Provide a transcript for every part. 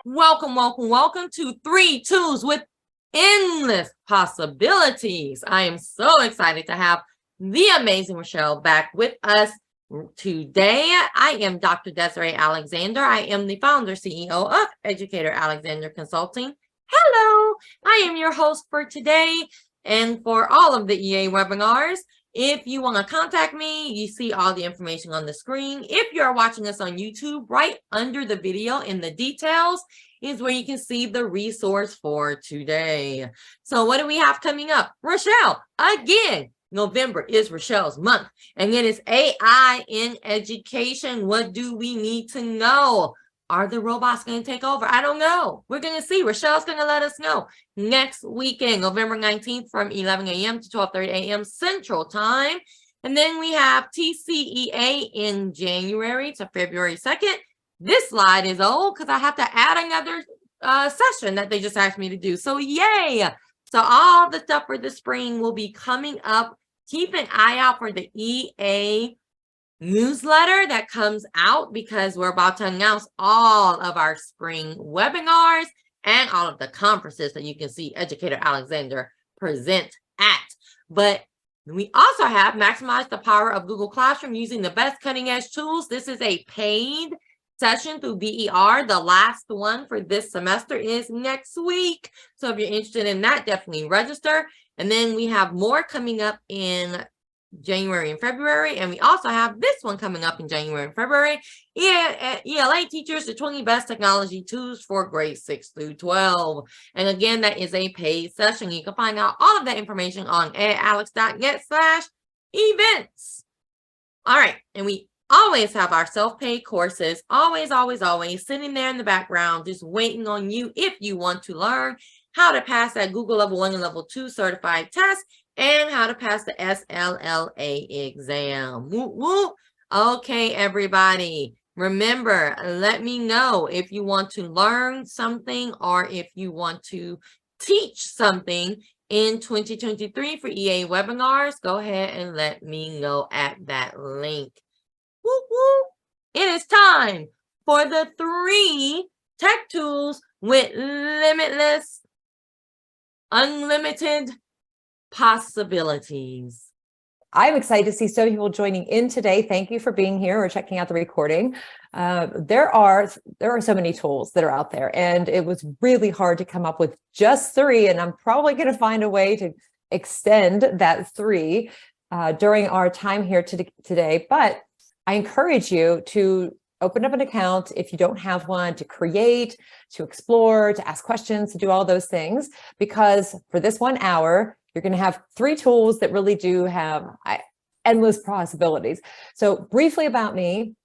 Welcome, welcome, welcome to 3 Twos with Endless Possibilities. I am so excited to have the amazing Rachelle back with us today. I am Dr. Desiree Alexander. I am the founder, CEO of Educator Alexander Consulting. Hello, I am your host for today and for all of the EA webinars. If you want to contact me, you see all the information on the screen. If you're watching us on YouTube, right under the video in the details is where you can see the resource for today. So what do we have coming up? Rachelle, again, November is Rachelle's month, and it is AI in education. What do we need to know? Are the robots going to take over? I don't know. We're going to see. Rachelle's going to let us know next weekend, November 19th from 11 a.m. to 12:30 a.m. Central Time. And then we have TCEA in January to February 2nd. This slide is old because I have to add another session that they just asked me to do. So yay. So all the stuff for the spring will be coming up. Keep an eye out for the EA newsletter that comes out because we're about to announce all of our spring webinars and all of the conferences that you can see Educator Alexander present at. But we also have Maximize the Power of Google Classroom using the best cutting edge tools. This is a paid session through BER. The last one for this semester is next week. So if you're interested in that, definitely register. And then we have more coming up in January and February, and we also have this one coming up in January and February. ELA teachers, the 20 best technology tools for grades 6 through 12. And again, that is a paid session. You can find out all of that information on edalex.net/events. All right, and we always have our self-pay courses, always, always, always sitting there in the background, just waiting on you if you want to learn how to pass that Google Level 1 and Level 2 certified test and how to pass the SLLA exam. Woo, woo. Okay, everybody. Remember, let me know if you want to learn something or if you want to teach something in 2023 for EA webinars. Go ahead and let me know at that link. Woo, woo. It is time for the 3 tech tools with unlimited possibilities. I'm excited to see so many people joining in today. Thank you for being here or checking out the recording. There are so many tools that are out there, and it was really hard to come up with just 3. And I'm probably going to find a way to extend that 3 during our time here today. But I encourage you to open up an account if you don't have one, to create, to explore, to ask questions, to do all those things, because for this 1 hour, you're going to have 3 tools that really do have endless possibilities. So briefly about me,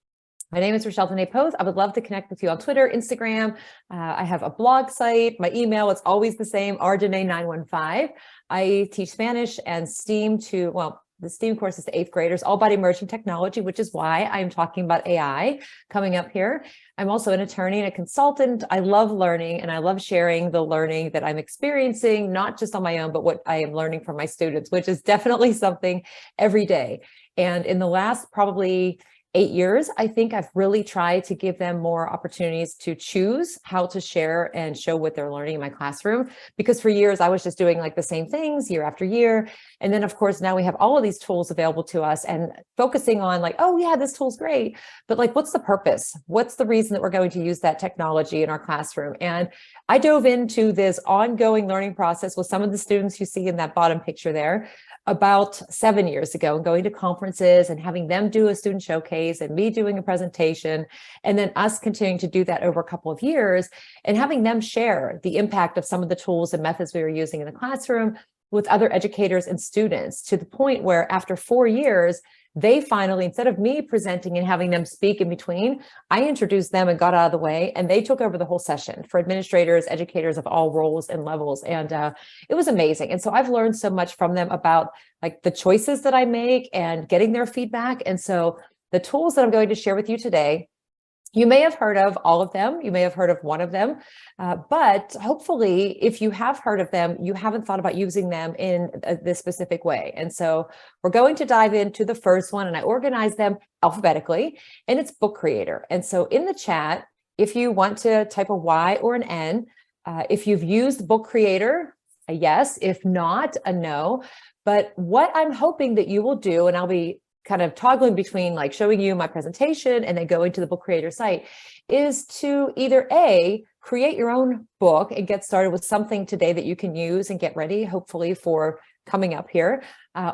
my name is Rachelle Dené Poth. I would love to connect with you on Twitter, Instagram. I have a blog site. My email is always the same, rdene915. I teach Spanish and STEAM to, well, the STEAM course is to 8th graders, all about emerging technology, which is why I'm talking about AI coming up here. I'm also an attorney and a consultant. I love learning, and I love sharing the learning that I'm experiencing, not just on my own, but what I am learning from my students, which is definitely something every day. And in the last probably 8 years, I think I've really tried to give them more opportunities to choose how to share and show what they're learning in my classroom. Because for years, I was just doing like the same things year after year. And then, of course, now we have all of these tools available to us and focusing on like, oh, yeah, this tool's great. But like, what's the purpose? What's the reason that we're going to use that technology in our classroom? And I dove into this ongoing learning process with some of the students you see in that bottom picture there about 7 years ago, and going to conferences and having them do a student showcase and me doing a presentation, and then us continuing to do that over a couple of years and having them share the impact of some of the tools and methods we were using in the classroom with other educators and students, to the point where after 4 years, they finally, instead of me presenting and having them speak in between, I introduced them and got out of the way, and they took over the whole session for administrators, educators of all roles and levels. And it was amazing. And so I've learned so much from them about like the choices that I make and getting their feedback. And so the tools that I'm going to share with you today, you may have heard of all of them. You may have heard of one of them, but hopefully if you have heard of them, you haven't thought about using them in this specific way. And so we're going to dive into the first one, and I organized them alphabetically, and it's Book Creator. And so in the chat, if you want to type a Y or an N. If you've used Book Creator, a yes. If not, a no. But what I'm hoping that you will do, and I'll be kind of toggling between like showing you my presentation and then going to the Book Creator site, is to either A, create your own book and get started with something today that you can use and get ready, hopefully for coming up here,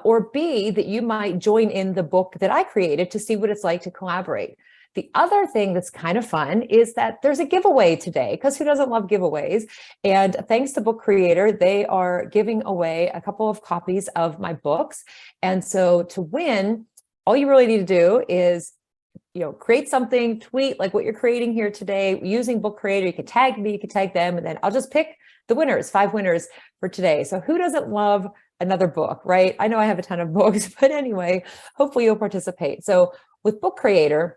or B, that you might join in the book that I created to see what it's like to collaborate. The other thing that's kind of fun is that there's a giveaway today, because who doesn't love giveaways? And thanks to Book Creator, they are giving away a couple of copies of my books. And so to win, all you really need to do is, create something, tweet like what you're creating here today using Book Creator. You can tag me, you can tag them, and then I'll just pick the winners, 5 winners for today. So who doesn't love another book, right? I know I have a ton of books, but anyway, hopefully you'll participate. So with Book Creator,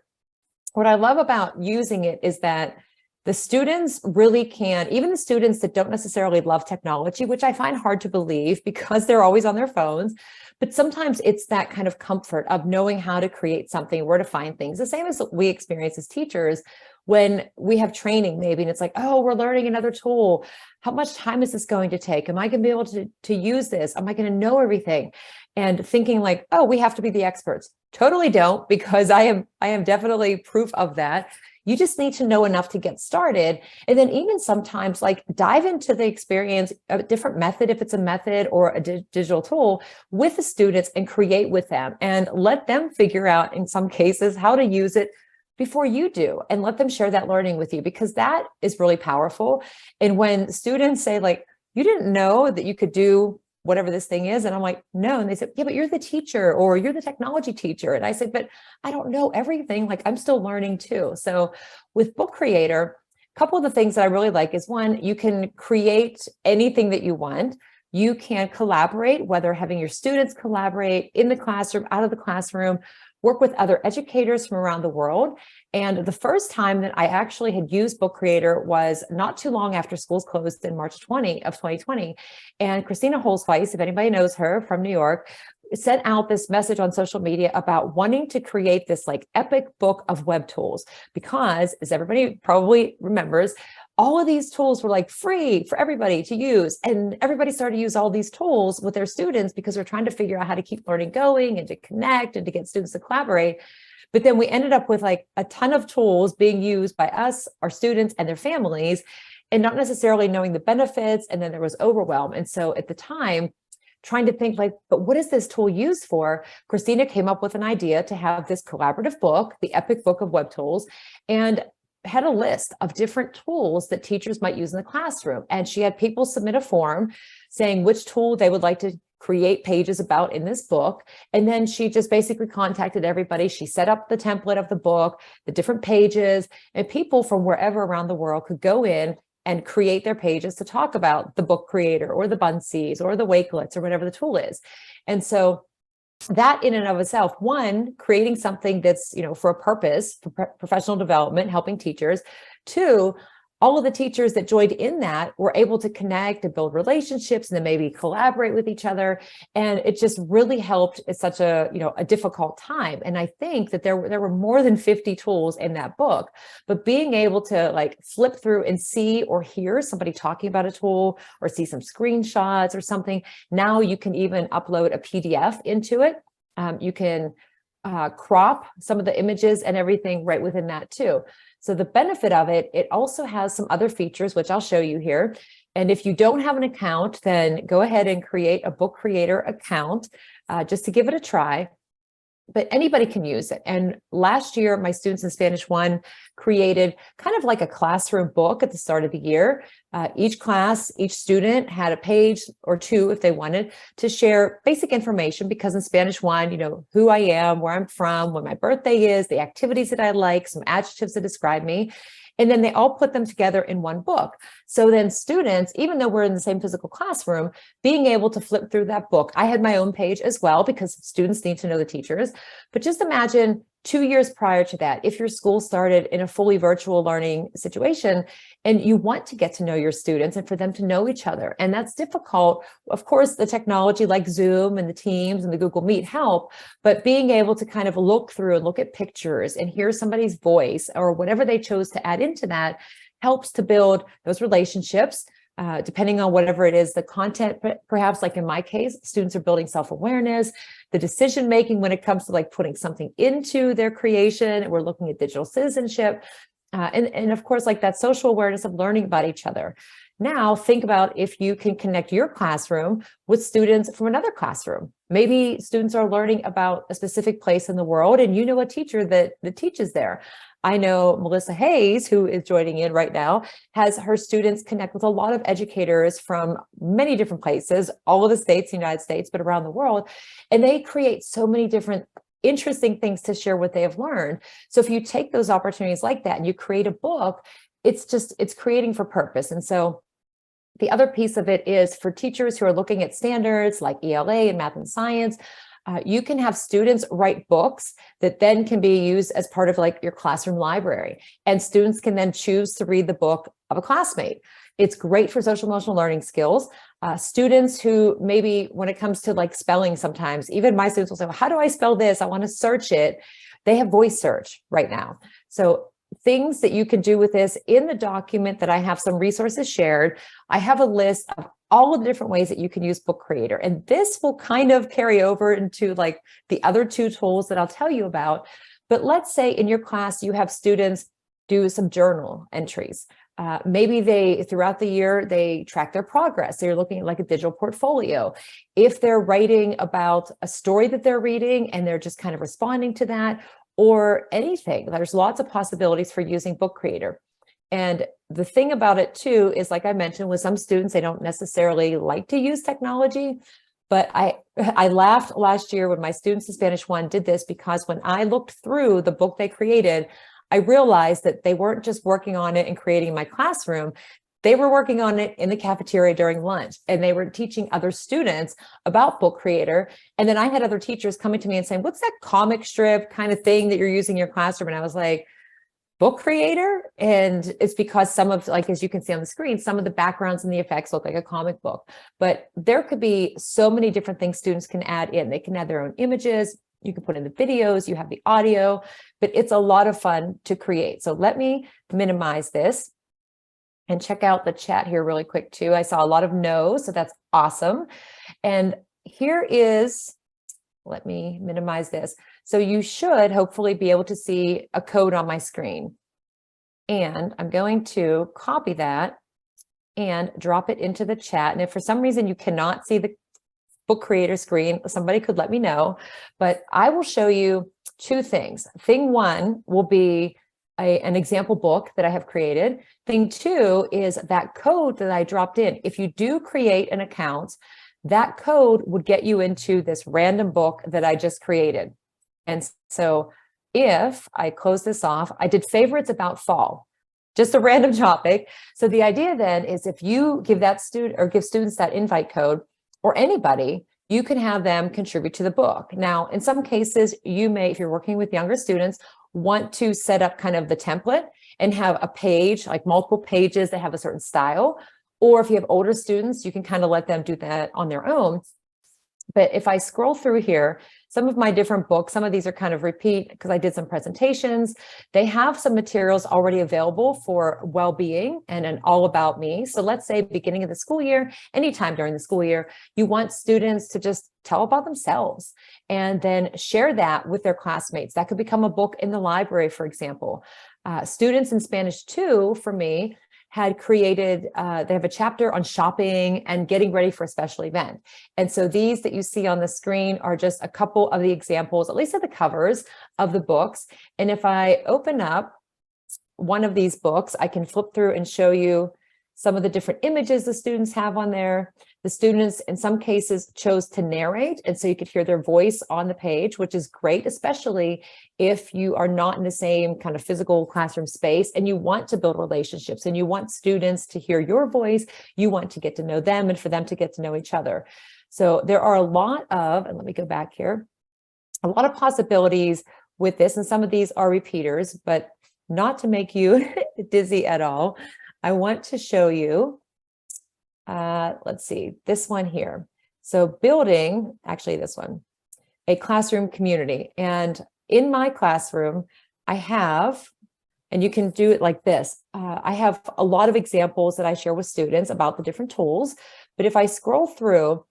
what I love about using it is that the students really can, even the students that don't necessarily love technology, which I find hard to believe because they're always on their phones, but sometimes it's that kind of comfort of knowing how to create something, where to find things. The same as we experience as teachers when we have training maybe, and it's like, oh, we're learning another tool. How much time is this going to take? Am I going to be able to use this? Am I going to know everything? And thinking like, oh, we have to be the experts. Totally don't, because I am definitely proof of that. You just need to know enough to get started. And then even sometimes like dive into the experience, a different method, if it's a method or a digital tool, with the students and create with them and let them figure out in some cases how to use it before you do, and let them share that learning with you, because that is really powerful. And when students say like, you didn't know that you could do whatever this thing is. And I'm like, no. And they said, yeah, but you're the teacher, or you're the technology teacher. And I said, but I don't know everything. Like, I'm still learning too. So with Book Creator, a couple of the things that I really like is, one, you can create anything that you want. You can collaborate, whether having your students collaborate in the classroom, out of the classroom, work with other educators from around the world. And the first time that I actually had used Book Creator was not too long after schools closed in March 2020. And Christina Holzweiss, if anybody knows her from New York, sent out this message on social media about wanting to create this like epic book of web tools, because, as everybody probably remembers, all of these tools were like free for everybody to use. And everybody started to use all these tools with their students because they're trying to figure out how to keep learning going and to connect and to get students to collaborate. But then we ended up with like a ton of tools being used by us, our students, and their families, and not necessarily knowing the benefits. And then there was overwhelm. And so at the time, trying to think like, but what is this tool used for? Christina came up with an idea to have this collaborative book, the epic book of web tools, and had a list of different tools that teachers might use in the classroom. And she had people submit a form saying which tool they would like to create pages about in this book. And then she just basically contacted everybody. She set up the template of the book, the different pages, and people from wherever around the world could go in and create their pages to talk about the Book Creator or the Bunsees or the Wakelets or whatever the tool is. And so that in and of itself, one, creating something that's, for a purpose, for professional development, helping teachers. Two, all of the teachers that joined in that were able to connect and build relationships and then maybe collaborate with each other. And it just really helped at such a difficult time. And I think that there were more than 50 tools in that book, but being able to like flip through and see or hear somebody talking about a tool or see some screenshots or something. Now you can even upload a PDF into it. You can crop some of the images and everything right within that too. So the benefit of it, it also has some other features, which I'll show you here. And if you don't have an account, then go ahead and create a Book Creator account just to give it a try. But anybody can use it. And last year, my students in Spanish 1 created kind of like a classroom book at the start of the year. Each class, each student had a page or two, if they wanted, to share basic information, because in Spanish 1, who I am, where I'm from, when my birthday is, the activities that I like, some adjectives that describe me. And then they all put them together in one book. So then students, even though we're in the same physical classroom, being able to flip through that book. I had my own page as well, because students need to know the teachers. But just imagine 2 years prior to that, if your school started in a fully virtual learning situation and you want to get to know your students and for them to know each other, and that's difficult. Of course, the technology like Zoom and the Teams and the Google Meet help, but being able to kind of look through and look at pictures and hear somebody's voice or whatever they chose to add into that helps to build those relationships. Depending on whatever it is, the content, perhaps like in my case, students are building self-awareness, the decision-making when it comes to like putting something into their creation. We're looking at digital citizenship. And of course, like that social awareness of learning about each other. Now, think about if you can connect your classroom with students from another classroom. Maybe students are learning about a specific place in the world, and you know a teacher that teaches there. I know Melissa Hayes, who is joining in right now, has her students connect with a lot of educators from many different places, all of the states, the United States, but around the world. And they create so many different interesting things to share what they have learned. So if you take those opportunities like that and you create a book, it's creating for purpose. And so the other piece of it is for teachers who are looking at standards like ELA and math and science, you can have students write books that then can be used as part of like your classroom library. And students can then choose to read the book of a classmate. It's great for social emotional learning skills. Students who maybe when it comes to like spelling, sometimes even my students will say, well, how do I spell this? I want to search it. They have voice search right now. So things that you can do with this in the document that I have some resources shared. I have a list of all of the different ways that you can use Book Creator. And this will kind of carry over into like the other two tools that I'll tell you about. But let's say in your class, you have students do some journal entries. Maybe they, throughout the year, they track their progress. So you're looking at like a digital portfolio. If they're writing about a story that they're reading and they're just kind of responding to that, or anything, there's lots of possibilities for using Book Creator. And the thing about it too is, like I mentioned, with some students, they don't necessarily like to use technology. But I laughed last year when my students in Spanish 1 did this, because when I looked through the book they created, I realized that they weren't just working on it and creating my classroom. They were working on it in the cafeteria during lunch, and they were teaching other students about Book Creator. And then I had other teachers coming to me and saying, what's that comic strip kind of thing that you're using in your classroom? And I was like, Book Creator? And it's because some of, like, as you can see on the screen, some of the backgrounds and the effects look like a comic book. But there could be so many different things students can add in. They can add their own images. You can put in the videos, you have the audio, but it's a lot of fun to create. So let me minimize this and check out the chat here really quick too. I saw a lot of no's, so that's awesome. And here is, let me minimize this. So you should hopefully be able to see a code on my screen. And I'm going to copy that and drop it into the chat. And if for some reason you cannot see the Book Creator screen, somebody could let me know. But I will show you two things. Thing one will be an example book that I have created. Thing two is that code that I dropped in. If you do create an account, that code would get you into this random book that I just created. And so if I close this off, I did favorites about fall, just a random topic. So the idea then is if you give that student or give students that invite code, or anybody, you can have them contribute to the book. Now, in some cases, you may, if you're working with younger students, want to set up kind of the template and have a page, like multiple pages that have a certain style. Or if you have older students, you can kind of let them do that on their own. But if I scroll through here, some of my different books, some of these are kind of repeat because I did some presentations. They have some materials already available for well-being and an all about me. So let's say beginning of the school year, anytime during the school year, you want students to just tell about themselves and then share that with their classmates. That could become a book in the library, for example. Students in Spanish 2, for me, had created, they have a chapter on shopping and getting ready for a special event. And so these that you see on the screen are just a couple of the examples, at least of the covers of the books. And if I open up one of these books, I can flip through and show you some of the different images the students have on there. The students, in some cases, chose to narrate, and so you could hear their voice on the page, which is great, especially if you are not in the same kind of physical classroom space and you want to build relationships and you want students to hear your voice, you want to get to know them and for them to get to know each other. So there are a lot of, and let me go back here, a lot of possibilities with this, and some of these are repeaters, but not to make you dizzy at all, I want to show you, let's see, this one here. So building, actually this one, a classroom community. And in my classroom, I have, and you can do it like this. I have a lot of examples that I share with students about the different tools, but if I scroll through,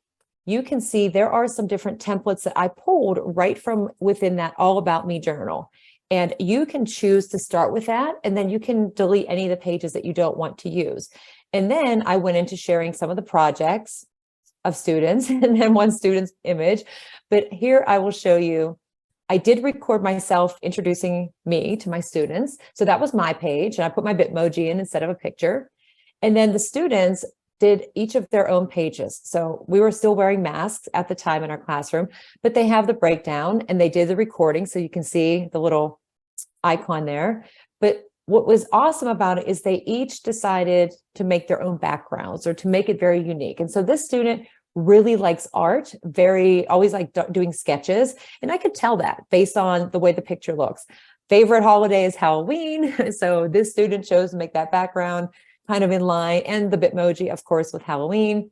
you can see there are some different templates that I pulled right from within that All About Me journal. And you can choose to start with that, and then you can delete any of the pages that you don't want to use. And then I went into sharing some of the projects of students and then one student's image. But here I will show you, I did record myself introducing me to my students. So that was my page, and I put my Bitmoji in instead of a picture. And then the students did each of their own pages. So we were still wearing masks at the time in our classroom, but they have the breakdown and they did the recording. So you can see the little icon there. But what was awesome about it is they each decided to make their own backgrounds or to make it very unique. And so this student really likes art, always like doing sketches. And I could tell that based on the way the picture looks. Favorite holiday is Halloween. So this student chose to make that background kind of in line, and the Bitmoji, of course, with Halloween,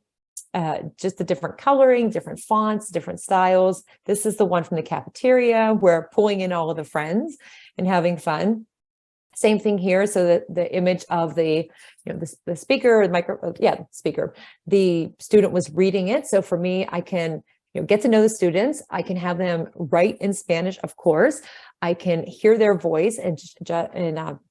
just the different coloring, different fonts, different styles. This is the one from the cafeteria. We're pulling in all of the friends and having fun. Same thing here. So that the image of the speaker, the speaker, the student was reading it. So for me, I can get to know the students. I can have them write in Spanish, of course. I can hear their voice and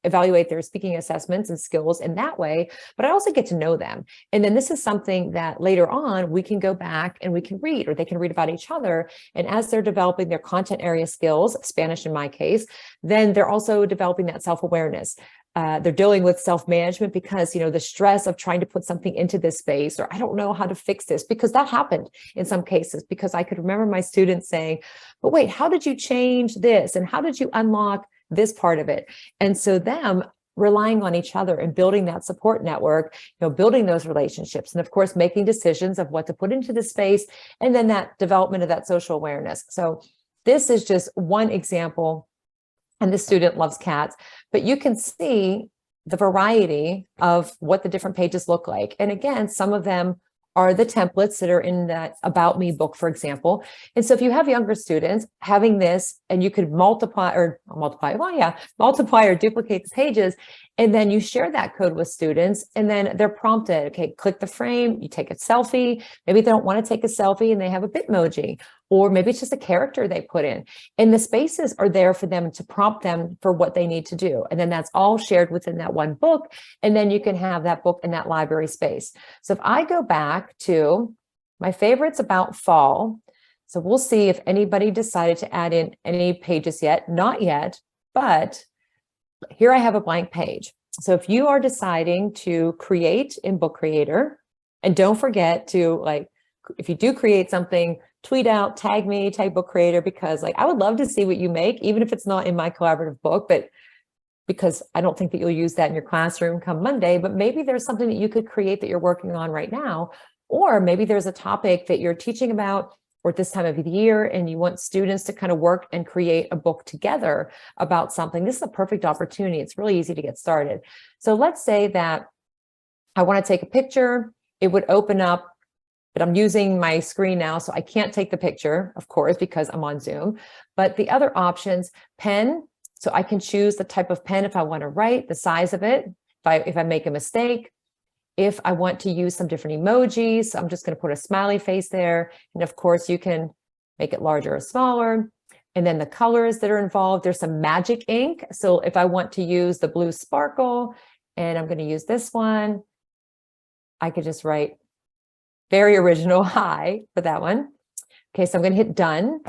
evaluate their speaking assessments and skills in that way, but I also get to know them. And then this is something that later on we can go back and we can read, or they can read about each other. And as they're developing their content area skills, Spanish in my case, then they're also developing that self-awareness. They're dealing with self-management because, the stress of trying to put something into this space, or I don't know how to fix this, because that happened in some cases, because I could remember my students saying, but wait, how did you change this? And how did you unlock this part of it? And so them relying on each other and building that support network, building those relationships, and of course, making decisions of what to put into the space, and then that development of that social awareness. So this is just one example. And the student loves cats, but you can see the variety of what the different pages look like. And again, some of them are the templates that are in that About Me book, for example. And so if you have younger students having this, and you could multiply or duplicate the pages, and then you share that code with students, and then they're prompted, okay, click the frame, you take a selfie. Maybe they don't want to take a selfie and they have a Bitmoji, or maybe it's just a character they put in. And the spaces are there for them to prompt them for what they need to do. And then that's all shared within that one book. And then you can have that book in that library space. So if I go back to my favorites about fall, so we'll see if anybody decided to add in any pages yet. Not yet, but here I have a blank page. So if you are deciding to create in Book Creator, and don't forget to, if you do create something, tweet out, tag me, tag Book Creator, because I would love to see what you make, even if it's not in my collaborative book, but because I don't think that you'll use that in your classroom come Monday, but maybe there's something that you could create that you're working on right now, or maybe there's a topic that you're teaching about or at this time of the year, and you want students to kind of work and create a book together about something. This is a perfect opportunity. It's really easy to get started. So let's say that I want to take a picture. It would open up, but I'm using my screen now, so I can't take the picture, of course, because I'm on Zoom. But the other options, pen, so I can choose the type of pen if I want to write, the size of it, if I make a mistake. If I want to use some different emojis, so I'm just going to put a smiley face there. And of course, you can make it larger or smaller. And then the colors that are involved, there's some magic ink. So if I want to use the blue sparkle, and I'm going to use this one, I could just write very original hi for that one. Okay, so I'm going to hit done.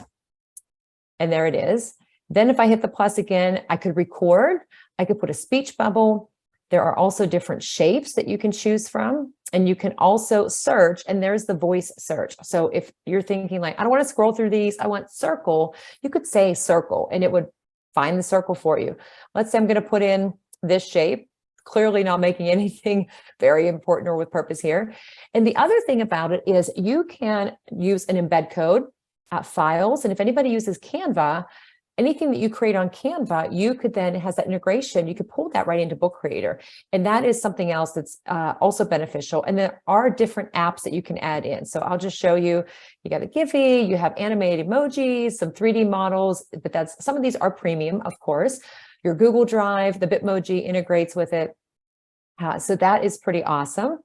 And there it is. Then if I hit the plus again, I could record. I could put a speech bubble. There are also different shapes that you can choose from, and you can also search, and there's the voice search. So if you're thinking I don't want to scroll through these, I want circle, you could say circle and it would find the circle for you. Let's say I'm going to put in this shape, clearly not making anything very important or with purpose here. And the other thing about it is you can use an embed code, files. And if anybody uses Canva, anything that you create on Canva, you could then, it has that integration, you could pull that right into Book Creator. And that is something else that's also beneficial. And there are different apps that you can add in. So I'll just show you, you got a Giphy, you have animated emojis, some 3D models, but some of these are premium, of course. Your Google Drive, the Bitmoji integrates with it. So that is pretty awesome.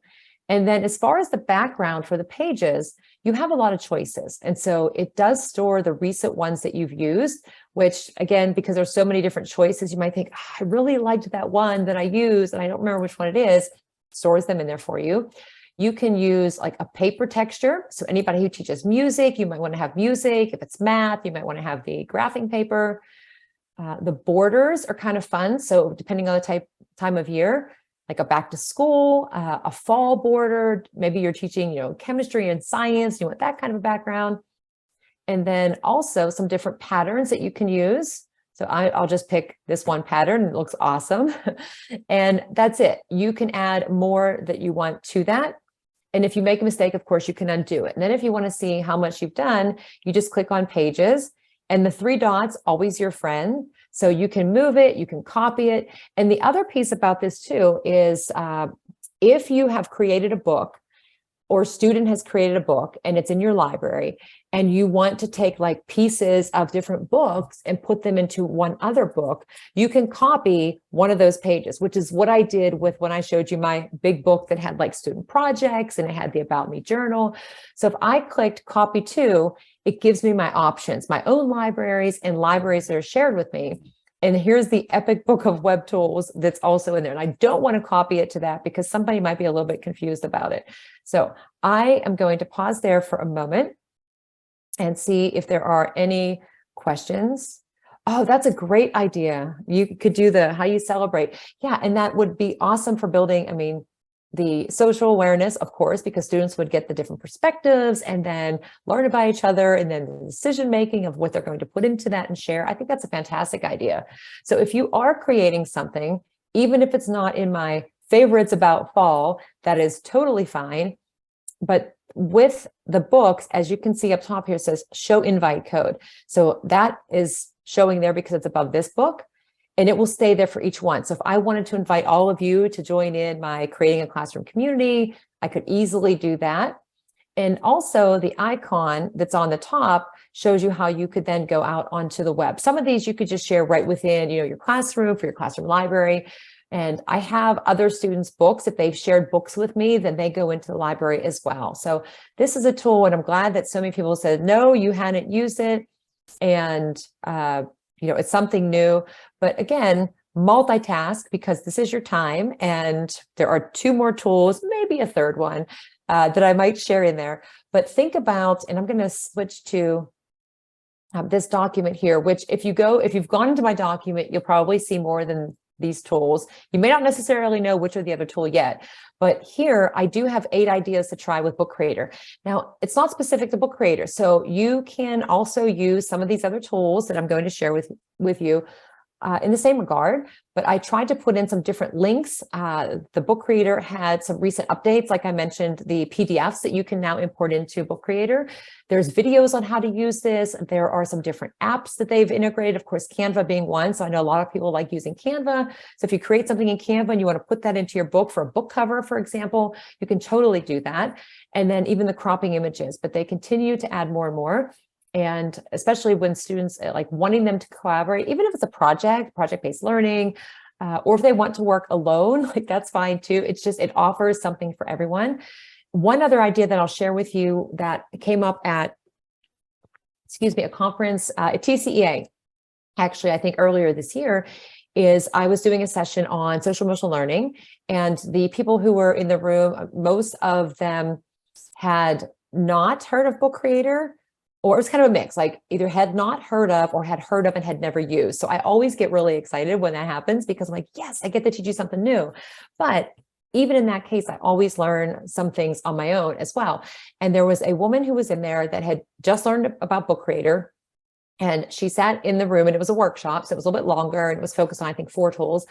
And then as far as the background for the pages, you have a lot of choices. And so it does store the recent ones that you've used, which again, because there's so many different choices, you might think, I really liked that one that I used and I don't remember which one it is, stores them in there for you. You can use like a paper texture. So anybody who teaches music, you might want to have music. If it's math, you might want to have the graphing paper. The borders are kind of fun. So depending on the time of year, like a back to school, a fall border, maybe you're teaching, chemistry and science, you want that kind of a background. And then also some different patterns that you can use. So I'll just pick this one pattern. It looks awesome. And that's it. You can add more that you want to that. And if you make a mistake, of course, you can undo it. And then if you want to see how much you've done, you just click on pages and the 3 dots, always your friend. So you can move it, you can copy it. And the other piece about this too is if you have created a book or student has created a book and it's in your library and you want to take like pieces of different books and put them into one other book, you can copy one of those pages, which is what I did with when I showed you my big book that had like student projects and it had the About Me journal. So if I clicked copy to, it gives me my options, my own libraries and libraries that are shared with me. And here's the epic book of web tools that's also in there. And I don't want to copy it to that because somebody might be a little bit confused about it. So I am going to pause there for a moment and see if there are any questions. Oh, that's a great idea. You could do the how you celebrate. Yeah, and that would be awesome for building, the social awareness, of course, because students would get the different perspectives and then learn about each other and then the decision making of what they're going to put into that and share. I think that's a fantastic idea. So if you are creating something, even if it's not in my favorites about fall, that is totally fine. But with the books, as you can see up top here, it says show invite code. So that is showing there because it's above this book. And it will stay there for each one. So if I wanted to invite all of you to join in my Creating a Classroom community, I could easily do that. And also the icon that's on the top shows you how you could then go out onto the web. Some of these you could just share right within, your classroom for your classroom library. And I have other students' books. If they've shared books with me, then they go into the library as well. So this is a tool, and I'm glad that so many people said, no, you hadn't used it. And, it's something new. But again, multitask because this is your time. And there are 2 more tools, maybe a 3rd one that I might share in there. But think about, and I'm going to switch to this document here, which if you've gone into my document, you'll probably see more than these tools. You may not necessarily know which are the other tool yet, but here I do have 8 ideas to try with Book Creator. Now, it's not specific to Book Creator, so you can also use some of these other tools that I'm going to share with you in the same regard, but I tried to put in some different links. The Book Creator had some recent updates. Like I mentioned, the PDFs that you can now import into Book Creator. There's videos on how to use this. There are some different apps that they've integrated, of course, Canva being one. So I know a lot of people like using Canva. So if you create something in Canva and you want to put that into your book for a book cover, for example, you can totally do that. And then even the cropping images, but they continue to add more and more. And especially when students like wanting them to collaborate, even if it's a project-based learning, or if they want to work alone, like that's fine too. It's just, it offers something for everyone. One other idea that I'll share with you that came up at, a conference at TCEA, actually, I think earlier this year, is I was doing a session on social emotional learning, and the people who were in the room, most of them had not heard of Book Creator, or it was kind of a mix, like either had not heard of or had heard of and had never used. So I always get really excited when that happens because I'm like, yes, I get to teach you something new. But even in that case, I always learn some things on my own as well. And there was a woman who was in there that had just learned about Book Creator. And she sat in the room, and it was a workshop, so it was a little bit longer, and it was focused on, I think, 4 tools.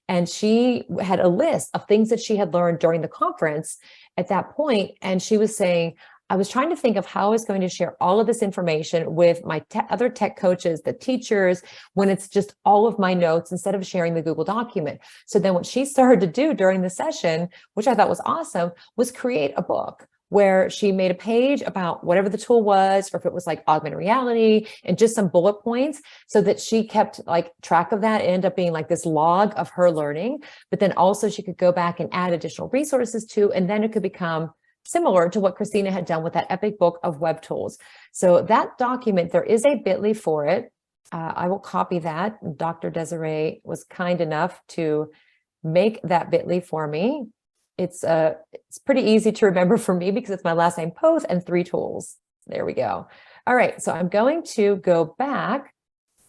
And she had a list of things that she had learned during the conference at that point. And she was saying, I was trying to think of how I was going to share all of this information with my other tech coaches, the teachers, when it's just all of my notes instead of sharing the Google document. So then what she started to do during the session, which I thought was awesome, was create a book where she made a page about whatever the tool was, or if it was like augmented reality, and just some bullet points so that she kept like track of that. It ended up being like this log of her learning, but then also she could go back and add additional resources to, and then it could become similar to what Christina had done with that epic book of web tools. So that document, there is a bit.ly for it. I will copy that. Dr. Desiree was kind enough to make that bit.ly for me. It's pretty easy to remember for me because it's my last name, Poth, and 3 tools. There we go. All right, so I'm going to go back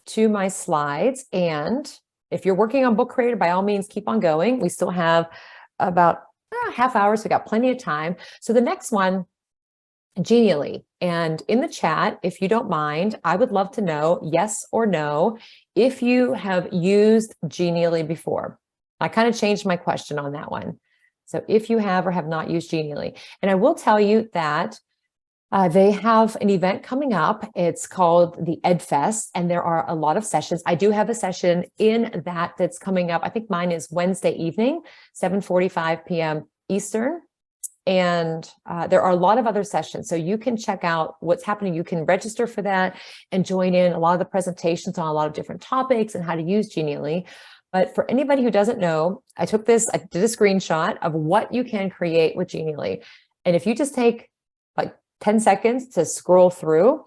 to my slides. And if you're working on Book Creator, by all means, keep on going. We still have about half hour, so we got plenty of time. So the next one, Genially. And in the chat, if you don't mind, I would love to know, yes or no, if you have used Genially before. I kind of changed my question on that one. So if you have or have not used Genially, and I will tell you that they have an event coming up. It's called the EdFest, and there are a lot of sessions. I do have a session in that's coming up. I think mine is Wednesday evening, 7:45 p.m. Eastern. And there are a lot of other sessions. So you can check out what's happening. You can register for that and join in a lot of the presentations on a lot of different topics and how to use Genially. But for anybody who doesn't know, I did a screenshot of what you can create with Genially. And if you just take like 10 seconds to scroll through,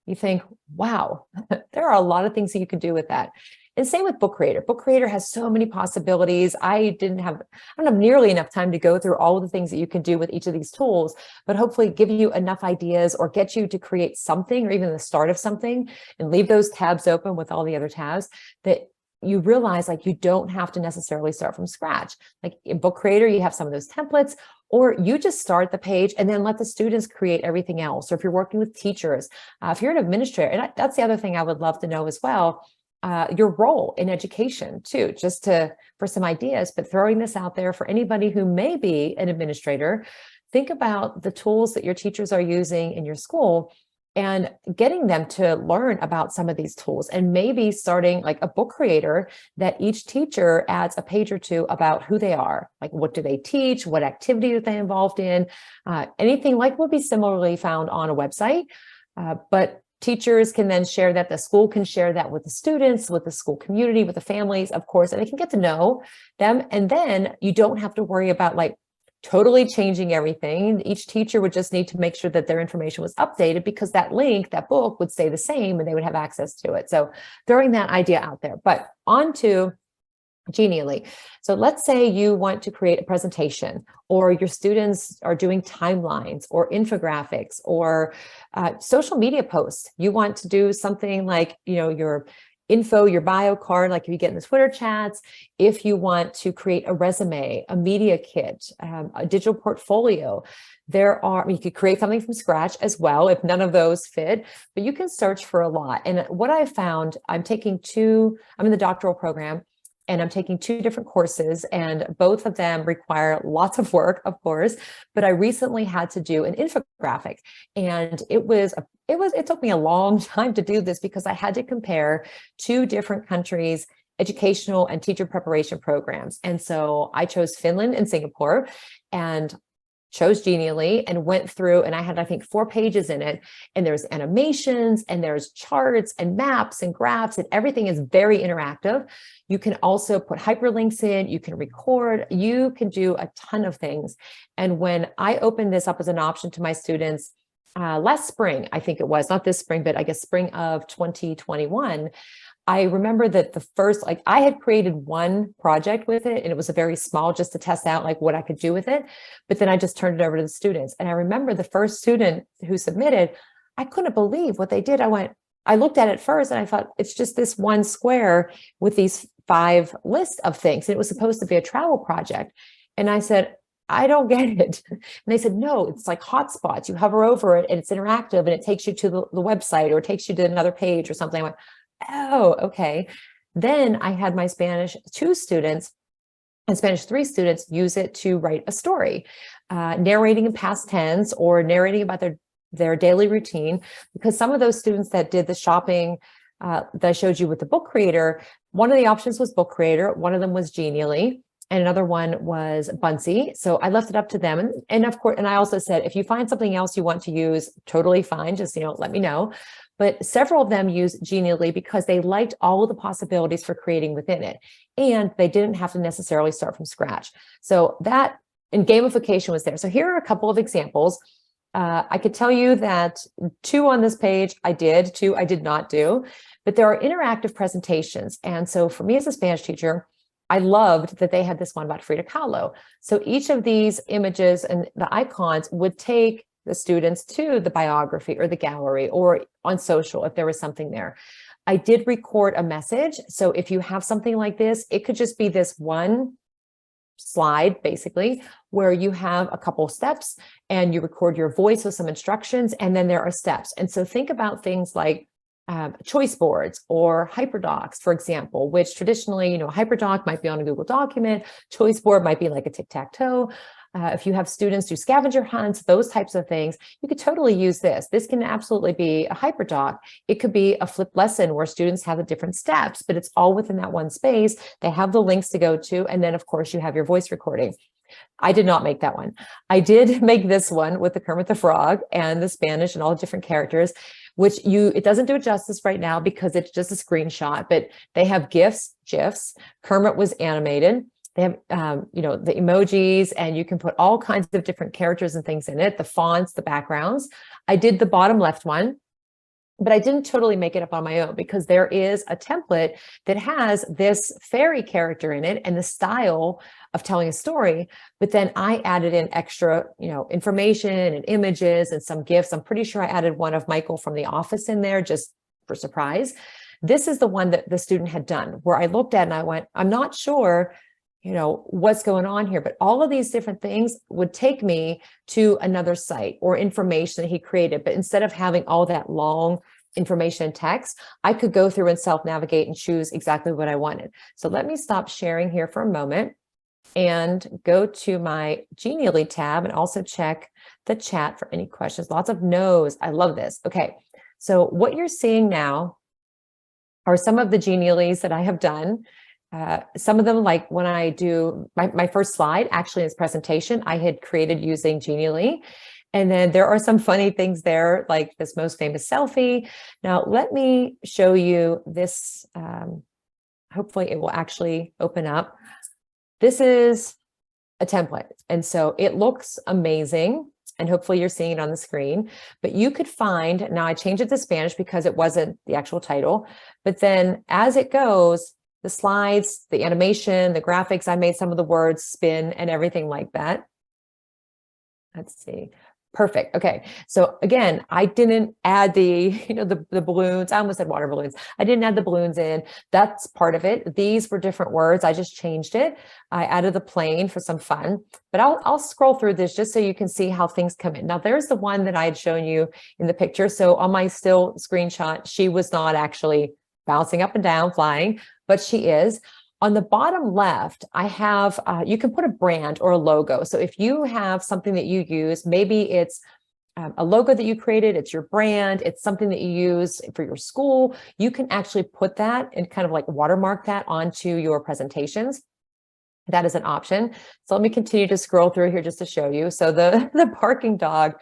you think, wow, there are a lot of things that you can do with that. And same with Book Creator. Book Creator has so many possibilities. I don't have nearly enough time to go through all of the things that you can do with each of these tools, but hopefully give you enough ideas or get you to create something or even the start of something and leave those tabs open with all the other tabs that you realize like you don't have to necessarily start from scratch. Like in Book Creator, you have some of those templates, or you just start the page and then let the students create everything else. Or if you're working with teachers, if you're an administrator, and that's the other thing I would love to know as well, your role in education too, for some ideas, but throwing this out there for anybody who may be an administrator, think about the tools that your teachers are using in your school and getting them to learn about some of these tools, and maybe starting like a book creator that each teacher adds a page or two about who they are, like what do they teach, what activity are they involved in, anything like would be similarly found on a website, but teachers can then share that, the school can share that with the students, with the school community, with the families, of course, and they can get to know them. And then you don't have to worry about like totally changing everything. Each teacher would just need to make sure that their information was updated because that link, that book would stay the same and they would have access to it. So throwing that idea out there, but on to Genially. So let's say you want to create a presentation, or your students are doing timelines or infographics or social media posts. You want to do something like, your info, your bio card, like if you get in the Twitter chats, if you want to create a resume, a media kit, a digital portfolio. You could create something from scratch as well if none of those fit, but you can search for a lot. And what I found, I'm in the doctoral program, and I'm taking 2 different courses, and both of them require lots of work, of course, but I recently had to do an infographic, and it took me a long time to do this because I had to compare 2 different countries' educational and teacher preparation programs. And so I chose Finland and Singapore and chose Genially and went through, and I had, I think, 4 pages in it, and there's animations and there's charts and maps and graphs, and everything is very interactive. You can also put hyperlinks in, you can record, you can do a ton of things. And when I opened this up as an option to my students last spring, I think it was, not this spring, but I guess spring of 2021, I remember that I had created one project with it, and it was a very small, just to test out like what I could do with it. But then I just turned it over to the students. And I remember the first student who submitted, I couldn't believe what they did. I looked at it first and I thought, it's just this one square with these 5 lists of things. And it was supposed to be a travel project. And I said, I don't get it. And they said, no, it's like hotspots. You hover over it and it's interactive and it takes you to the website, or it takes you to another page or something. I went, oh, okay. Then I had my Spanish 2 students and Spanish 3 students use it to write a story. narrating in past tense or narrating about their daily routine, because some of those students that did the shopping that I showed you with the book creator, one of the options was book creator, one of them was Genially, and another one was Bunsy. So I left it up to them. And of course, and I also said, if you find something else you want to use, totally fine, just, let me know. But several of them used Genially because they liked all of the possibilities for creating within it. And they didn't have to necessarily start from scratch. So that, and gamification was there. So here are a couple of examples. I could tell you that 2 on this page I did, 2 I did not do, but there are interactive presentations. And so for me as a Spanish teacher, I loved that they had this one about Frida Kahlo. So each of these images and the icons would take the students to the biography or the gallery or on social if there was something there. I did record a message. So if you have something like this, it could just be this one slide basically where you have a couple steps and you record your voice with some instructions, and then there are steps. And so think about things like choice boards or hyperdocs, for example, which traditionally, hyperdoc might be on a Google document, choice board might be like a tic-tac-toe. If you have students do scavenger hunts, those types of things, you could totally use this. This can absolutely be a hyperdoc. It could be a flipped lesson where students have the different steps, but it's all within that one space. They have the links to go to, and then of course you have your voice recording. I did not make that one. I did make this one with the Kermit the Frog and the Spanish and all the different characters, which it doesn't do it justice right now because it's just a screenshot, but they have GIFs. Kermit was animated. They have, the emojis, and you can put all kinds of different characters and things in it, the fonts, the backgrounds. I did the bottom left one, but I didn't totally make it up on my own because there is a template that has this fairy character in it and the style of telling a story. But then I added in extra, information and images and some GIFs. I'm pretty sure I added one of Michael from The Office in there just for surprise. This is the one that the student had done where I looked at and I went, I'm not sure what's going on here, but all of these different things would take me to another site or information that he created. But instead of having all that long information text, I could go through and self-navigate and choose exactly what I wanted. So let me stop sharing here for a moment and go to my Genially tab and also check the chat for any questions. Lots of no's. I love this. Okay. So what you're seeing now are some of the Geniallys that I have done. Some of them, like when I do my first slide, actually in this presentation, I had created using Genially. And then there are some funny things there, like this most famous selfie. Now, let me show you this. Hopefully it will actually open up. This is a template. And so it looks amazing. And hopefully you're seeing it on the screen, but you could find, now I changed it to Spanish because it wasn't the actual title, but then as it goes, the slides, the animation, the graphics, I made some of the words spin and everything like that. Let's see. Perfect. Okay. So again, I didn't add the, the balloons. I almost said water balloons. I didn't add the balloons in. That's part of it. These were different words. I just changed it. I added the plane for some fun, but I'll scroll through this just so you can see how things come in. Now there's the one that I had shown you in the picture. So on my still screenshot, she was not actually bouncing up and down, flying, but she is. On the bottom left, I have, you can put a brand or a logo. So if you have something that you use, maybe it's a logo that you created, it's your brand, it's something that you use for your school, you can actually put that and kind of like watermark that onto your presentations. That is an option. So let me continue to scroll through here just to show you. So the barking dog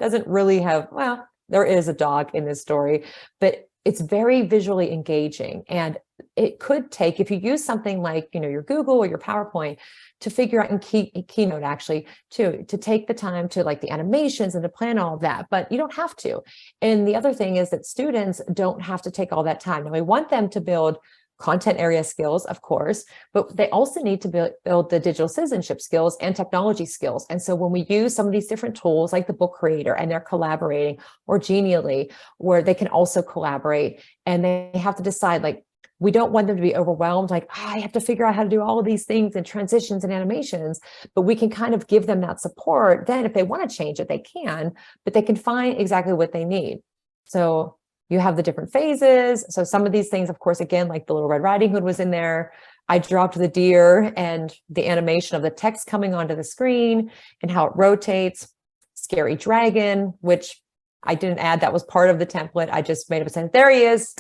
doesn't really have, well, there is a dog in this story, but it's very visually engaging. And it could take, if you use something like, your Google or your PowerPoint to figure out in Keynote actually to take the time to like the animations and to plan all of that, but you don't have to. And the other thing is that students don't have to take all that time. Now we want them to build content area skills, of course, but they also need to build the digital citizenship skills and technology skills. And so when we use some of these different tools like the book creator and they're collaborating, or Genially, where they can also collaborate, and they have to decide, like, we don't want them to be overwhelmed, like, I have to figure out how to do all of these things and transitions and animations, but we can kind of give them that support. Then if they want to change it, they can, but they can find exactly what they need. So you have the different phases. So some of these things, of course, again, like the Little Red Riding Hood was in there. I dropped the deer and the animation of the text coming onto the screen and how it rotates. Scary dragon, which I didn't add. That was part of the template. I just made up a sentence. There he is.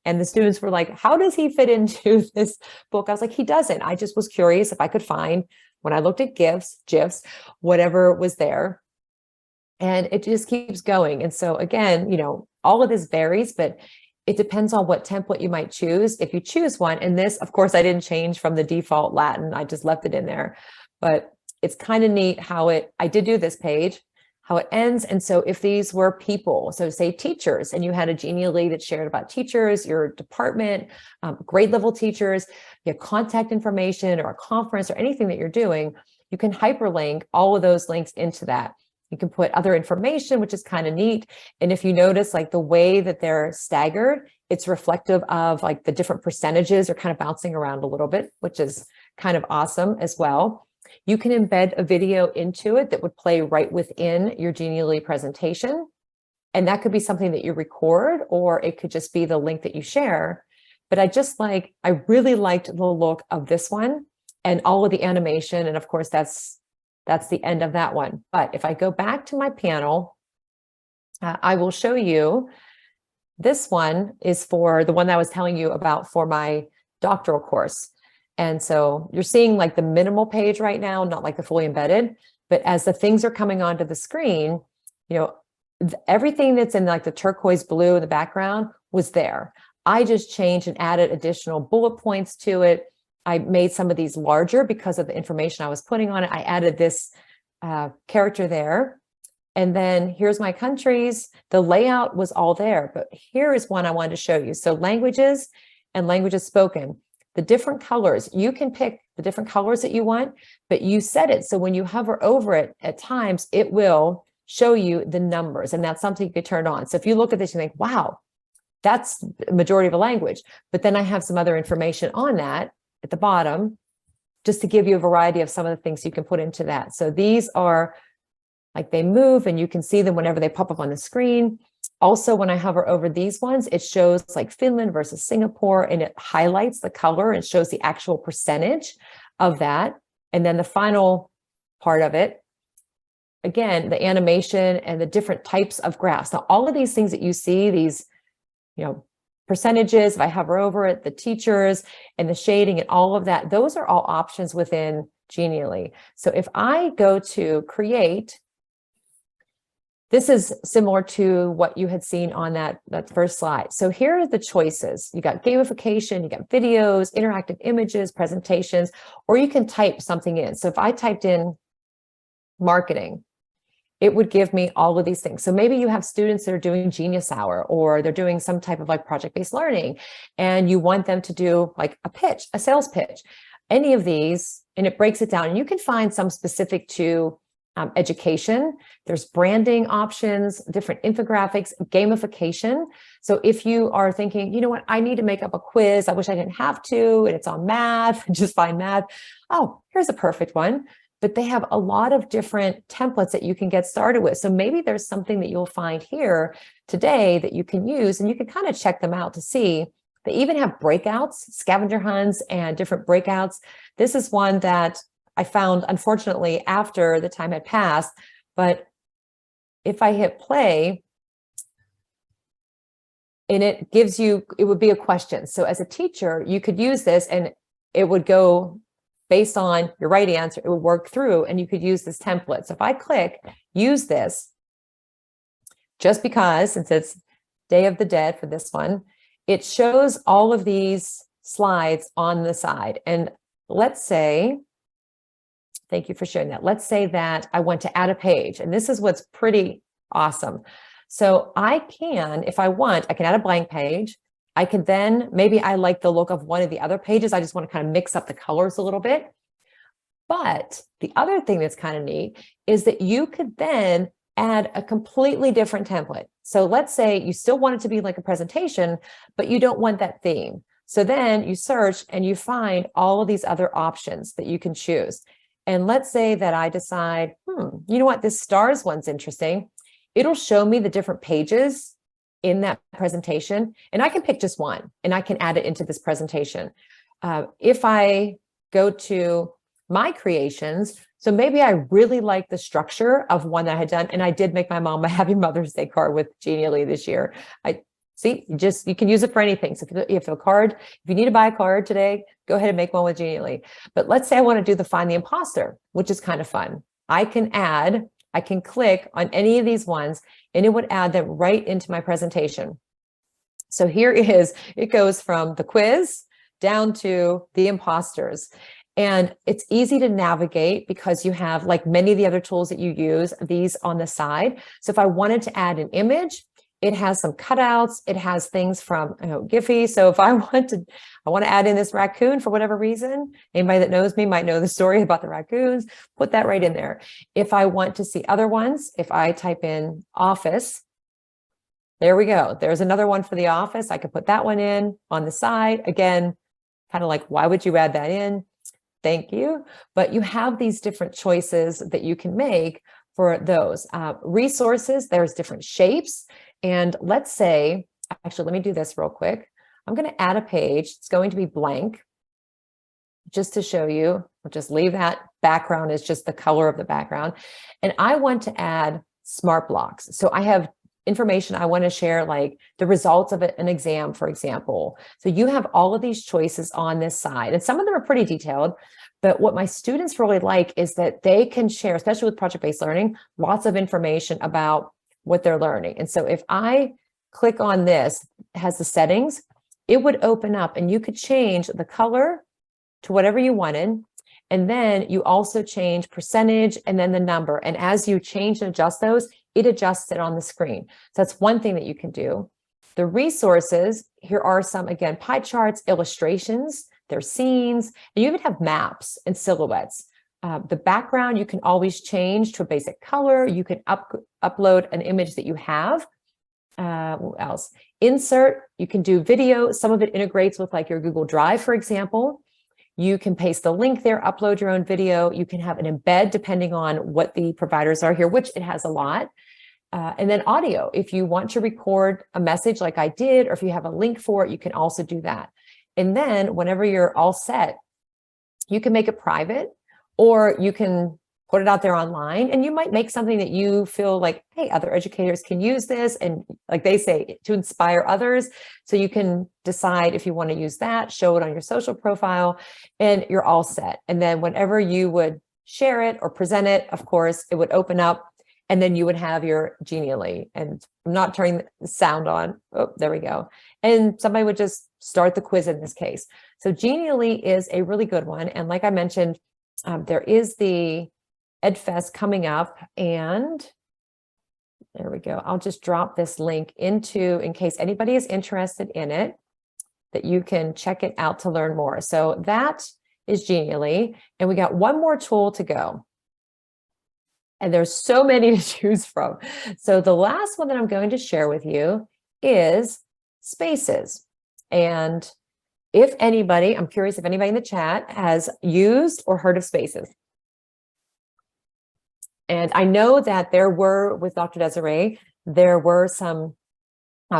And the students were like, how does he fit into this book? I was like, he doesn't. I just was curious if I could find, when I looked at GIFs, whatever was there. And it just keeps going. And so again, all of this varies, but it depends on what template you might choose. If you choose one, and this, of course, I didn't change from the default Latin. I just left it in there, but it's kind of neat how I did do this page, how it ends. And so if these were people, so say teachers, and you had a Genially that shared about teachers, your department, grade level teachers, you have contact information or a conference or anything that you're doing, you can hyperlink all of those links into that. You can put other information, which is kind of neat. And if you notice, like the way that they're staggered, it's reflective of like the different percentages are kind of bouncing around a little bit, which is kind of awesome as well. You can embed a video into it that would play right within your Genially presentation. And that could be something that you record, or it could just be the link that you share. But I really liked the look of this one and all of the animation. And of course, that's the end of that one. But if I go back to my panel, I will show you, this one is for the one that I was telling you about for my doctoral course. And so you're seeing like the minimal page right now, not like the fully embedded, but as the things are coming onto the screen, everything that's in like the turquoise blue in the background was there. I just changed and added additional bullet points to it. I made some of these larger because of the information I was putting on it. I added this character there. And then here's my countries. The layout was all there, but here is one I wanted to show you. So languages and languages spoken, the different colors, you can pick the different colors that you want, but you set it. So when you hover over it at times, it will show you the numbers, and that's something you could turn on. So if you look at this, you think, wow, that's the majority of a language. But then I have some other information on that at the bottom, just to give you a variety of some of the things you can put into that. So these are like, they move and you can see them whenever they pop up on the screen. Also, when I hover over these ones, it shows like Finland versus Singapore, and it highlights the color and shows the actual percentage of that. And then the final part of it, again, the animation and the different types of graphs. Now, all of these things that you see, these, percentages, if I hover over it, the teachers and the shading and all of that, those are all options within Genially. So if I go to create, this is similar to what you had seen on that first slide. So here are the choices. You got gamification, you got videos, interactive images, presentations, or you can type something in. So if I typed in marketing, it would give me all of these things. So maybe you have students that are doing Genius Hour, or they're doing some type of like project-based learning, and you want them to do like a pitch, a sales pitch, any of these, and it breaks it down. And you can find some specific to education. There's branding options, different infographics, gamification. So if you are thinking, you know what, I need to make up a quiz, I wish I didn't have to, and it's on math, just find math. Oh, here's a perfect one. But they have a lot of different templates that you can get started with. So maybe there's something that you'll find here today that you can use, and you can kind of check them out to see. They even have breakouts, scavenger hunts, and different breakouts. This is one that I found, unfortunately, after the time had passed. But if I hit play, and it gives you, it would be a question. So as a teacher, you could use this, and it would go based on your right answer, it will work through, and you could use this template. So if I click use this, just because, since it's Day of the Dead for this one, it shows all of these slides on the side. And let's say, thank you for sharing that. Let's say that I want to add a page, and this is what's pretty awesome. So I can, if I want, I can add a blank page. I can then, maybe I like the look of one of the other pages. I just want to kind of mix up the colors a little bit. But the other thing that's kind of neat is that you could then add a completely different template. So let's say you still want it to be like a presentation, but you don't want that theme. So then you search and you find all of these other options that you can choose. And let's say that I decide, you know what, this stars one's interesting. It'll show me the different pages in that presentation, and I can pick just one and I can add it into this presentation. If I go to my creations, so maybe I really like the structure of one that I had done, and I did make my mom a Happy Mother's Day card with Genially this year. You can use it for anything. So if a card, if you need to buy a card today, go ahead and make one with Genially. But let's say I want to do the Find the Imposter, which is kind of fun. I can click on any of these ones, and it would add them right into my presentation. So here it goes from the quiz down to the imposters. And it's easy to navigate because you have, like many of the other tools that you use, these on the side. So if I wanted to add an image, it has some cutouts. It has things from Giphy. So if I want to add in this raccoon for whatever reason, anybody that knows me might know the story about the raccoons, put that right in there. If I want to see other ones, if I type in office, there we go. There's another one for the office. I could put that one in on the side. Again, kind of like, why would you add that in? Thank you. But you have these different choices that you can make for those resources. There's different shapes. And let's say, actually, let me do this real quick. I'm going to add a page. It's going to be blank just to show you. I'll just leave that background as just the color of the background. And I want to add smart blocks. So I have information I want to share, like the results of an exam, for example. So you have all of these choices on this side, and some of them are pretty detailed. But what my students really like is that they can share, especially with project-based learning, lots of information about what they're learning. And so if I click on this, it has the settings, it would open up and you could change the color to whatever you wanted. And then you also change percentage and then the number. And as you change and adjust those, it adjusts it on the screen. So that's one thing that you can do. The resources, here are some, again, pie charts, illustrations, there's scenes, and you even have maps and silhouettes. The background, you can always change to a basic color. You can upload an image that you have. What else? Insert, you can do video. Some of it integrates with like your Google Drive, for example. You can paste the link there, upload your own video. You can have an embed depending on what the providers are here, which it has a lot. And then audio, if you want to record a message like I did, or if you have a link for it, you can also do that. And then whenever you're all set, you can make it private, or you can put it out there online, and you might make something that you feel like, hey, other educators can use this. And like they say, to inspire others. So you can decide if you want to use that, show it on your social profile, and you're all set. And then whenever you would share it or present it, of course, it would open up, and then you would have your Genially. And I'm not turning the sound on. Oh, there we go. And somebody would just start the quiz in this case. So Genially is a really good one. And like I mentioned, there is the EdFest coming up, and there we go. I'll just drop this link into, in case anybody is interested in it, that you can check it out to learn more. So that is Genially, and we got one more tool to go. And there's so many to choose from. So the last one that I'm going to share with you is Spaces. And if anybody, I'm curious if anybody in the chat has used or heard of Spaces. And I know that there were, with Dr. Desiree, there were some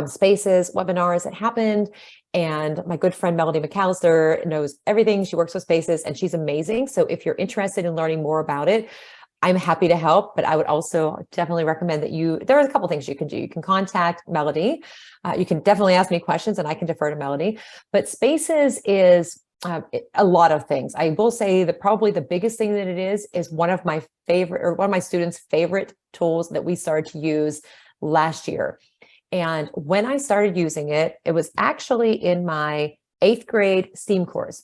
Spaces webinars that happened. And my good friend Melody McAllister knows everything. She works with Spaces and she's amazing. So if you're interested in learning more about it, I'm happy to help, but I would also definitely recommend that there are a couple things you can do. You can contact Melody. You can definitely ask me questions and I can defer to Melody. But Spaces is a lot of things. I will say that probably the biggest thing that it is one of my favorite, or one of my students' favorite tools that we started to use last year. And when I started using it, it was actually in my 8th grade STEAM course.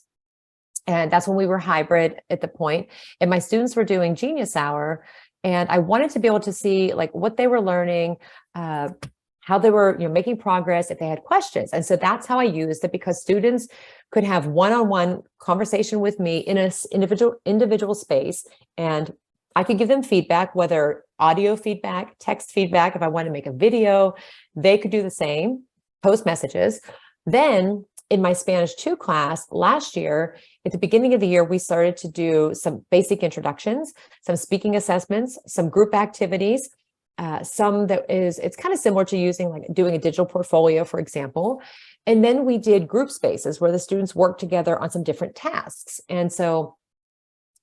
And that's when we were hybrid at the point. And my students were doing Genius Hour. And I wanted to be able to see like what they were learning, how they were making progress, if they had questions. And so that's how I used it, because students could have one-on-one conversation with me in an individual space. And I could give them feedback, whether audio feedback, text feedback. If I wanted to make a video, they could do the same, post messages. Then in my Spanish 2 class last year, at the beginning of the year, we started to do some basic introductions, some speaking assessments, some group activities. some that it's kind of similar to using like doing a digital portfolio, for example. And then we did group spaces where the students worked together on some different tasks. And so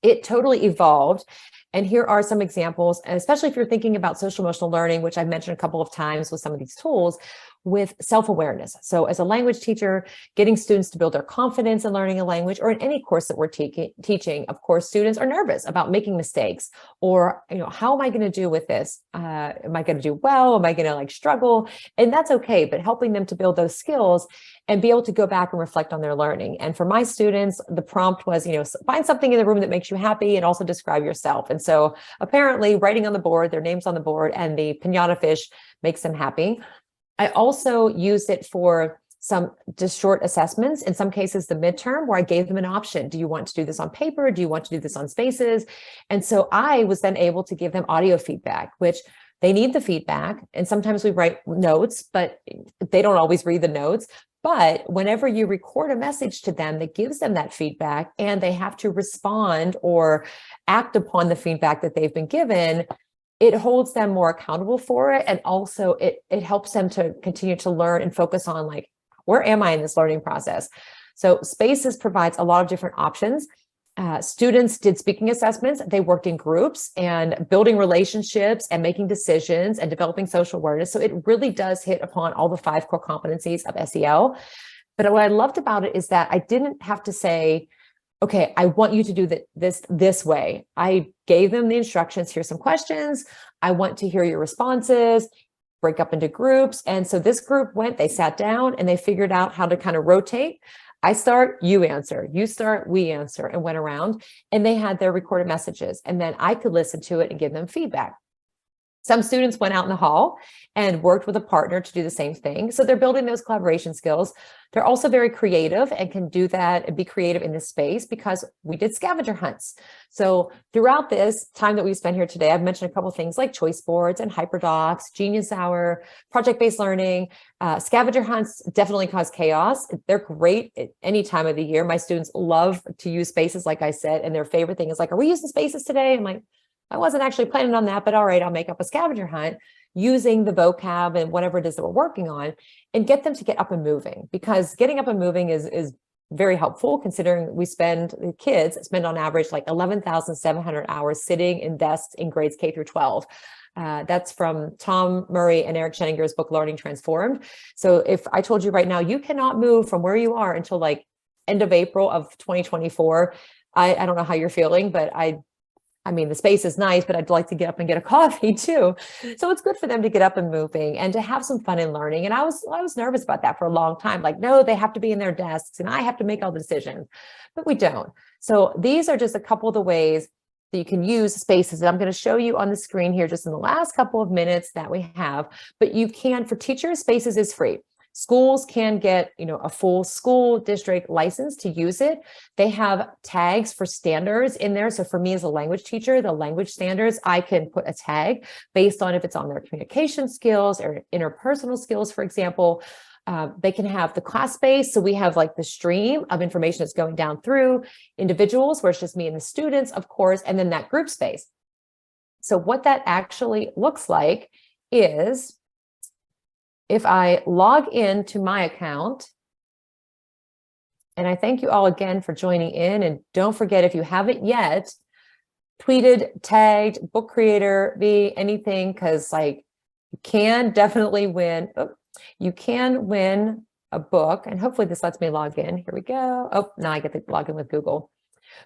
it totally evolved. And here are some examples, and especially if you're thinking about social emotional learning, which I've mentioned a couple of times with some of these tools, with self-awareness. So as a language teacher, getting students to build their confidence in learning a language, or in any course that we're teaching, of course, students are nervous about making mistakes, or, how am I going to do with this? Am I going to do well? Am I going to like struggle? And that's okay, but helping them to build those skills and be able to go back and reflect on their learning. And for my students, the prompt was, find something in the room that makes you happy and also describe yourself. And so apparently writing on the board, their names on the board, and the piñata fish makes them happy. I also used it for some just short assessments, in some cases the midterm, where I gave them an option. Do you want to do this on paper? Do you want to do this on Spaces? And so I was then able to give them audio feedback, which they need the feedback. And sometimes we write notes, but they don't always read the notes. But whenever you record a message to them that gives them that feedback and they have to respond or act upon the feedback that they've been given, it holds them more accountable for it. And also it helps them to continue to learn and focus on like, where am I in this learning process? So Spaces provides a lot of different options. Students did speaking assessments. They worked in groups and building relationships and making decisions and developing social awareness. So it really does hit upon all the 5 core competencies of SEL. But what I loved about it is that I didn't have to say, okay, I want you to do this way. I gave them the instructions. Here's some questions. I want to hear your responses, break up into groups. And so this group they sat down and they figured out how to kind of rotate. I start, you answer, you start, we answer, and went around, and they had their recorded messages, and then I could listen to it and give them feedback. Some students went out in the hall and worked with a partner to do the same thing. So they're building those collaboration skills. They're also very creative and can do that and be creative in this space because we did scavenger hunts. So throughout this time that we spent here today, I've mentioned a couple of things like choice boards and hyperdocs, Genius Hour, project-based learning. Scavenger hunts definitely cause chaos. They're great at any time of the year. My students love to use Spaces, like I said, and their favorite thing is like, are we using Spaces today? I'm like, I wasn't actually planning on that, but all right, I'll make up a scavenger hunt using the vocab and whatever it is that we're working on and get them to get up and moving, because getting up and moving is very helpful considering the kids spend on average like 11,700 hours sitting in desks in grades K through 12. That's from Tom Murray and Eric Scheninger's book, Learning Transformed. So if I told you right now, you cannot move from where you are until like end of April of 2024, I don't know how you're feeling, but I mean, the space is nice, but I'd like to get up and get a coffee too. So it's good for them to get up and moving and to have some fun in learning. And I was nervous about that for a long time. Like, no, they have to be in their desks and I have to make all the decisions, but we don't. So these are just a couple of the ways that you can use Spaces that I'm going to show you on the screen here just in the last couple of minutes that we have. But you can, for teachers, Spaces is free. Schools can get, a full school district license to use it. They have tags for standards in there. So for me as a language teacher, the language standards, I can put a tag based on if it's on their communication skills or interpersonal skills, for example. They can have the class space. So we have like the stream of information that's going down through individuals, where it's just me and the students, of course, and then that group space. So what that actually looks like is, if I log into my account, and I thank you all again for joining in, and don't forget, if you haven't yet, tweeted, tagged, book creator, be anything, because like you can definitely win. You can win a book, and hopefully this lets me log in. Here we go. Oh, now I get to log in with Google.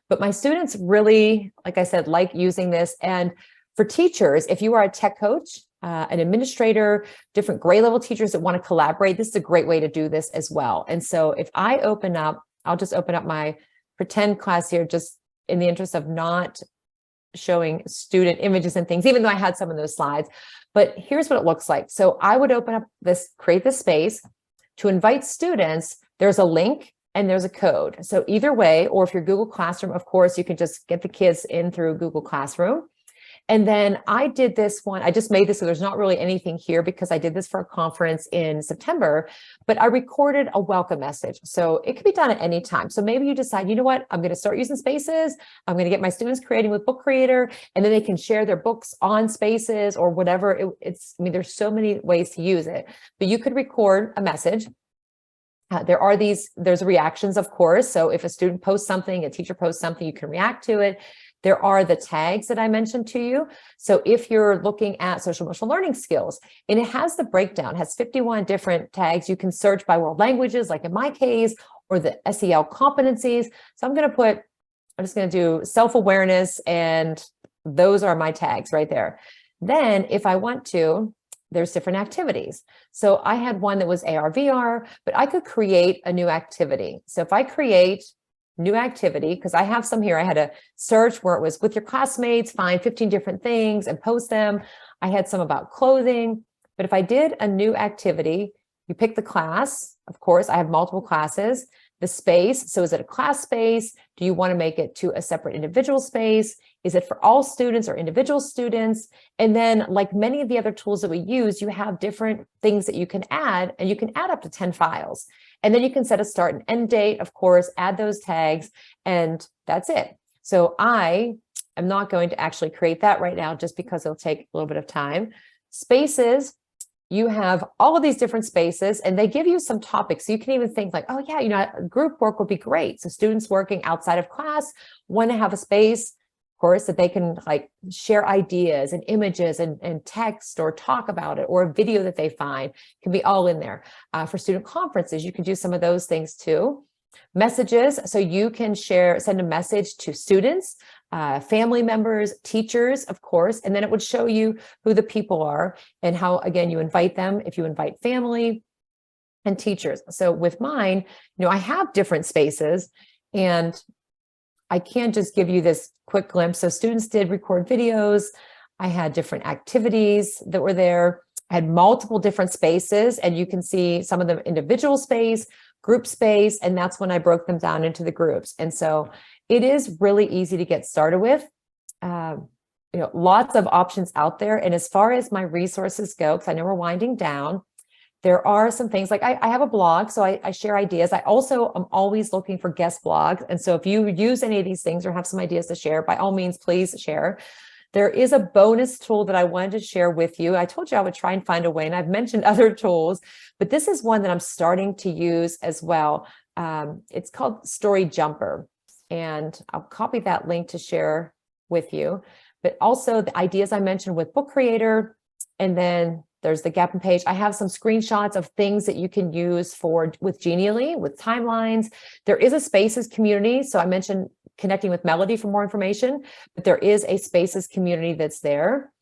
But my students really, like I said, like using this. And for teachers, if you are a tech coach, an administrator, different grade level teachers that want to collaborate, this is a great way to do this as well. And so if I open up, I'll just open up my pretend class here, just in the interest of not showing student images and things, even though I had some of those slides. But here's what it looks like. So I would open up create this space to invite students. There's a link and there's a code. So either way, or if you're Google Classroom, of course, you can just get the kids in through Google Classroom. And then I did this one, I just made this, so there's not really anything here because I did this for a conference in September, but I recorded a welcome message. So it can be done at any time. So maybe you decide, you know what, I'm going to start using Spaces. I'm going to get my students creating with Book Creator, and then they can share their books on Spaces or whatever. I mean, there's so many ways to use it, but you could record a message. There's reactions, of course. So if a student posts something, a teacher posts something, you can react to it. There are the tags that I mentioned to you. So if you're looking at social emotional learning skills, and it has the breakdown, has 51 different tags. You can search by world languages, like in my case, or the SEL competencies. So I'm just going to do self-awareness, and those are my tags right there. Then if I want to, there's different activities. So I had one that was AR, VR, but I could create a new activity. So if I create new activity, because I have some here, I had a search where it was with your classmates, find 15 different things and post them. I had some about clothing, but if I did a new activity, you pick the class. Of course, I have multiple classes. The space, so is it a class space? Do you want to make it to a separate individual space? Is it for all students or individual students? And then, like many of the other tools that we use, you have different things that you can add, and you can add up to 10 files. And then you can set a start and end date, of course, add those tags, and that's it. So I am not going to actually create that right now just because it'll take a little bit of time. Spaces, you have all of these different spaces, and they give you some topics. So you can even think like, oh yeah, group work would be great. So students working outside of class want to have a space, of course, that they can like share ideas and images and text or talk about it, or a video that they find can be all in there. For student conferences, you can do some of those things too. Messages, so you can send a message to students, family members, teachers, of course, and then it would show you who the people are and how, again, you invite them, if you invite family and teachers. So with mine, I have different spaces, and I can't just give you this quick glimpse. So students did record videos. I had different activities that were there. I had multiple different spaces, and you can see some of them individual space, group space, and that's when I broke them down into the groups. And so it is really easy to get started with. Lots of options out there. And as far as my resources go, because I know we're winding down, there are some things like I have a blog, so I share ideas. I also am always looking for guest blogs. And so if you use any of these things or have some ideas to share, by all means, please share. There is a bonus tool that I wanted to share with you. I told you I would try and find a way, and I've mentioned other tools, but this is one that I'm starting to use as well. It's called Story Jumper, and I'll copy that link to share with you. But also the ideas I mentioned with Book Creator, and then there's the Gap and Page. I have some screenshots of things that you can use with Genially, with timelines. There is a Spaces community. So I mentioned connecting with Melody for more information, but there is a Spaces community that's there.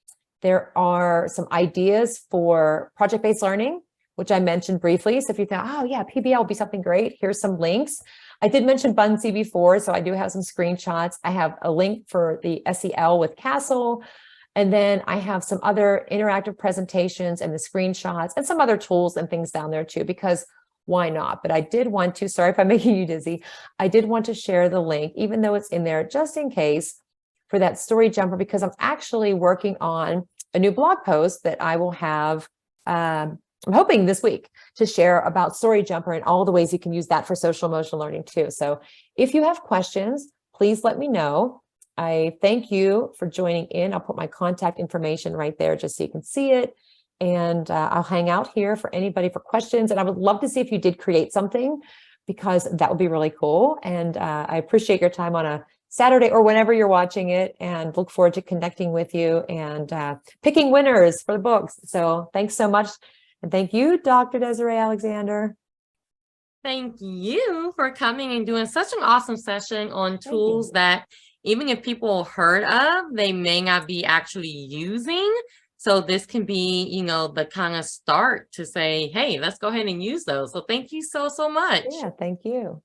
There are some ideas for project-based learning, which I mentioned briefly. So if you thought, oh yeah, PBL would be something great, here's some links. I did mention Bunsey before, so I do have some screenshots. I have a link for the SEL with Castle. And then I have some other interactive presentations and the screenshots and some other tools and things down there too, because why not? But I did want to, sorry if I'm making you dizzy, I did want to share the link, even though it's in there, just in case, for that Story Jumper, because I'm actually working on a new blog post that I will have, I'm hoping this week, to share about Story Jumper and all the ways you can use that for social emotional learning too. So if you have questions, please let me know. I thank you for joining in. I'll put my contact information right there just so you can see it. And I'll hang out here for anybody for questions. And I would love to see if you did create something, because that would be really cool. And I appreciate your time on a Saturday or whenever you're watching it, and look forward to connecting with you and picking winners for the books. So thanks so much. And thank you, Dr. Desiree Alexander. Thank you for coming and doing such an awesome session on tools that even if people heard of, they may not be actually using. So this can be, the kind of start to say, hey, let's go ahead and use those. So thank you so much. Yeah, thank you.